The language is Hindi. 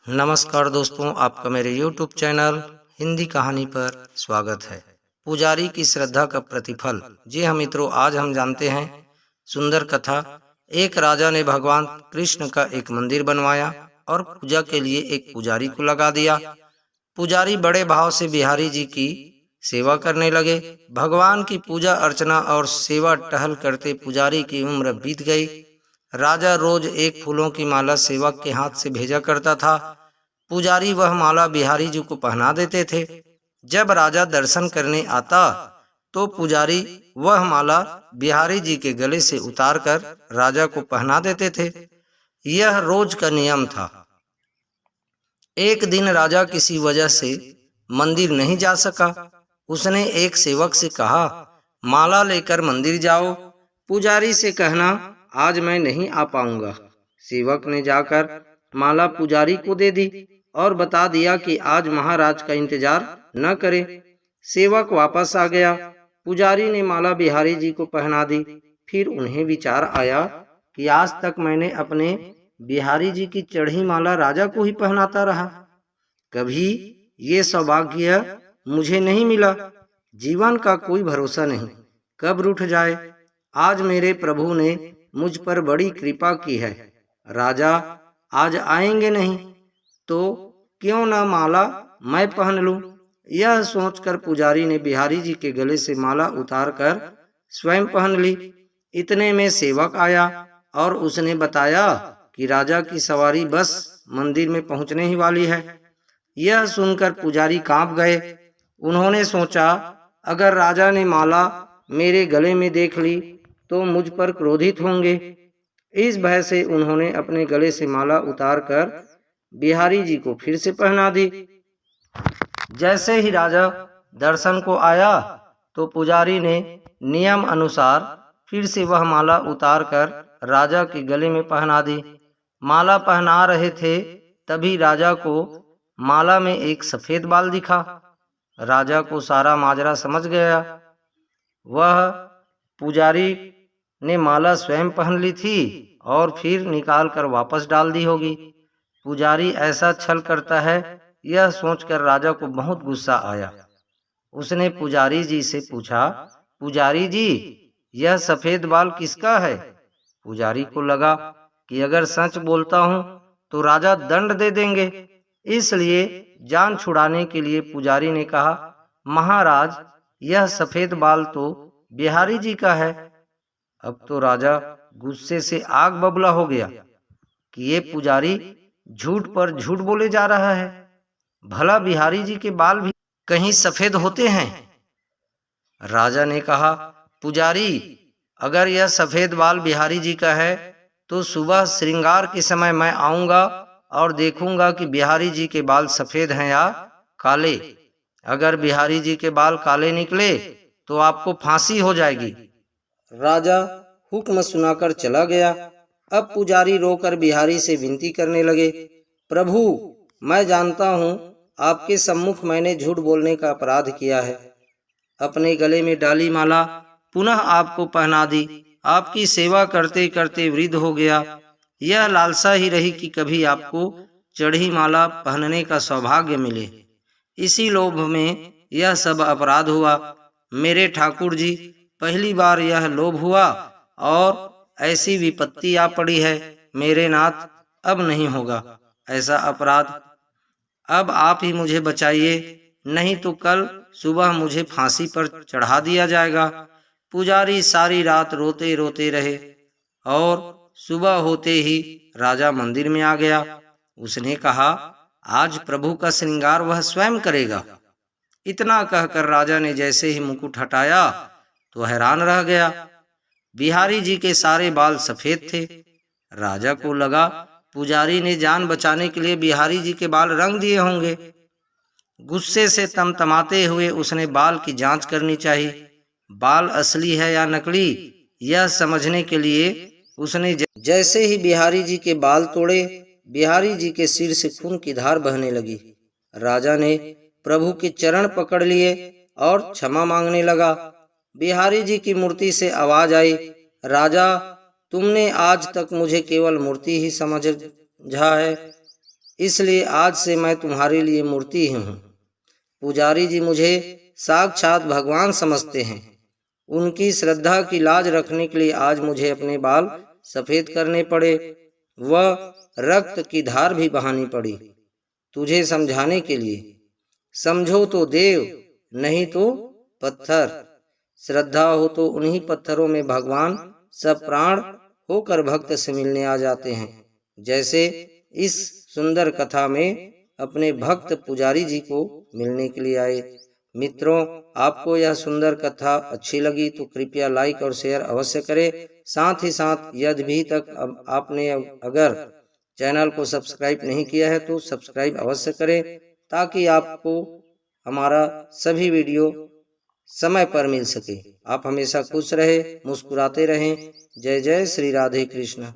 नमस्कार दोस्तों, आपका मेरे YouTube चैनल हिंदी कहानी पर स्वागत है। पुजारी की श्रद्धा का प्रतिफल। जी हाँ मित्रों, आज हम जानते हैं सुंदर कथा। एक राजा ने भगवान कृष्ण का एक मंदिर बनवाया और पूजा के लिए एक पुजारी को लगा दिया। पुजारी बड़े भाव से बिहारी जी की सेवा करने लगे। भगवान की पूजा अर्चना और सेवा टहल करते पुजारी की उम्र बीत गई। राजा रोज एक फूलों की माला सेवक के हाथ से भेजा करता था। पुजारी वह माला बिहारी जी को पहना देते थे। जब राजा दर्शन करने आता तो पुजारी वह माला बिहारी जी के गले से उतारकर राजा को पहना देते थे। यह रोज का नियम था। एक दिन राजा किसी वजह से मंदिर नहीं जा सका। उसने एक सेवक से कहा, माला लेकर मंदिर जाओ, पुजारी से कहना आज मैं नहीं आ पाऊंगा। सेवक ने जाकर माला पुजारी को दे दी और बता दिया कि आज महाराज का इंतजार न करे। सेवक वापस आ गया। पुजारी ने माला बिहारी जी को पहना दी। फिर उन्हें विचार आया कि आज तक मैंने अपने बिहारी जी की चढ़ी माला राजा को ही पहनाता रहा, कभी ये सौभाग्य मुझे नहीं मिला। जीवन का कोई भरोसा नहीं, कब रूठ जाए। आज मेरे प्रभु ने मुझ पर बड़ी कृपा की है। राजा आज आएंगे नहीं तो क्यों न माला मैं पहन लूं। यह सोचकर पुजारी ने बिहारी जी के गले से माला उतारकर स्वयं पहन ली। इतने में सेवक आया और उसने बताया कि राजा की सवारी बस मंदिर में पहुंचने ही वाली है। यह सुनकर पुजारी कांप गए। उन्होंने सोचा, अगर राजा ने माला मेरे गले में देख ली तो मुझ पर क्रोधित होंगे। इस भय से उन्होंने अपने गले से माला उतारकर बिहारी जी को फिर से पहना दी। जैसे ही राजा दर्शन को आया तो पुजारी ने नियम अनुसार फिर से वह माला उतारकर राजा के गले में पहना दी। माला पहना रहे थे तभी राजा को माला में एक सफेद बाल दिखा। राजा को सारा माजरा समझ गया। वह पुजारी ने माला स्वयं पहन ली थी और फिर निकाल कर वापस डाल दी होगी। पुजारी ऐसा छल करता है, यह सोचकर राजा को बहुत गुस्सा आया। उसने पुजारी जी से पूछा, पुजारी जी यह सफेद बाल किसका है। पुजारी को लगा कि अगर सच बोलता हूँ तो राजा दंड दे देंगे। इसलिए जान छुड़ाने के लिए पुजारी ने कहा, महाराज यह सफेद बाल तो बिहारी जी का है। अब तो राजा गुस्से से आग बबूला हो गया कि ये पुजारी झूठ पर झूठ बोले जा रहा है। भला बिहारी जी के बाल भी कहीं सफेद होते हैं। राजा ने कहा, पुजारी अगर यह सफेद बाल बिहारी जी का है तो सुबह श्रृंगार के समय मैं आऊंगा और देखूंगा कि बिहारी जी के बाल सफेद हैं या काले। अगर बिहारी जी के बाल काले निकले तो आपको फांसी हो जाएगी। राजा हुक्म सुनाकर चला गया। अब पुजारी रोकर बिहारी से विनती करने लगे, प्रभु मैं जानता हूँ आपके सम्मुख मैंने झूठ बोलने का अपराध किया है। अपने गले में डाली माला पुनः आपको पहना दी। आपकी सेवा करते करते वृद्ध हो गया। यह लालसा ही रही कि कभी आपको चढ़ी माला पहनने का सौभाग्य मिले। इसी लोभ में यह सब अपराध हुआ। मेरे ठाकुर जी, पहली बार यह लोभ हुआ और ऐसी विपत्ति आ पड़ी है। मेरे नाथ अब नहीं होगा ऐसा अपराध। अब आप ही मुझे बचाइए, नहीं तो कल सुबह मुझे फांसी पर चढ़ा दिया जाएगा। पुजारी सारी रात रोते रोते रहे और सुबह होते ही राजा मंदिर में आ गया। उसने कहा, आज प्रभु का श्रृंगार वह स्वयं करेगा। इतना कहकर राजा ने जैसे ही मुकुट हटाया तो हैरान रह गया। बिहारी जी के सारे बाल सफेद थे। राजा को लगा पुजारी ने जान बचाने के लिए बिहारी जी के बाल रंग दिए होंगे। गुस्से से तमतमाते हुए उसने बाल की जांच करनी चाहिए। बाल असली है या नकली, यह समझने के लिए उसने जैसे ही बिहारी जी के बाल तोड़े, बिहारी जी के सिर से खून की धार बहने लगी। राजा ने प्रभु के चरण पकड़ लिए और क्षमा मांगने लगा। बिहारी जी की मूर्ति से आवाज आई, राजा तुमने आज तक मुझे केवल मूर्ति ही समझा है, इसलिए आज से मैं तुम्हारे लिए मूर्ति ही हूँ। पुजारी जी मुझे साक्षात भगवान समझते हैं। उनकी श्रद्धा की लाज रखने के लिए आज मुझे अपने बाल सफेद करने पड़े, वह रक्त की धार भी बहानी पड़ी तुझे समझाने के लिए। समझो तो देव, नहीं तो पत्थर। श्रद्धा हो तो उन्हीं पत्थरों में भगवान सब प्राण होकर भक्त से मिलने आ जाते हैं, जैसे इस सुंदर कथा में अपने भक्त पुजारी जी को मिलने के लिए आए। मित्रों, आपको यह सुंदर कथा अच्छी लगी तो कृपया लाइक और शेयर अवश्य करें। साथ ही साथ यदि भी तक आपने अगर चैनल को सब्सक्राइब नहीं किया है तो सब्सक्राइब अवश्य करें, ताकि आपको हमारा सभी वीडियो समय पर मिल सके। आप हमेशा खुश रहे, मुस्कुराते रहें। जय जय श्री राधे कृष्ण।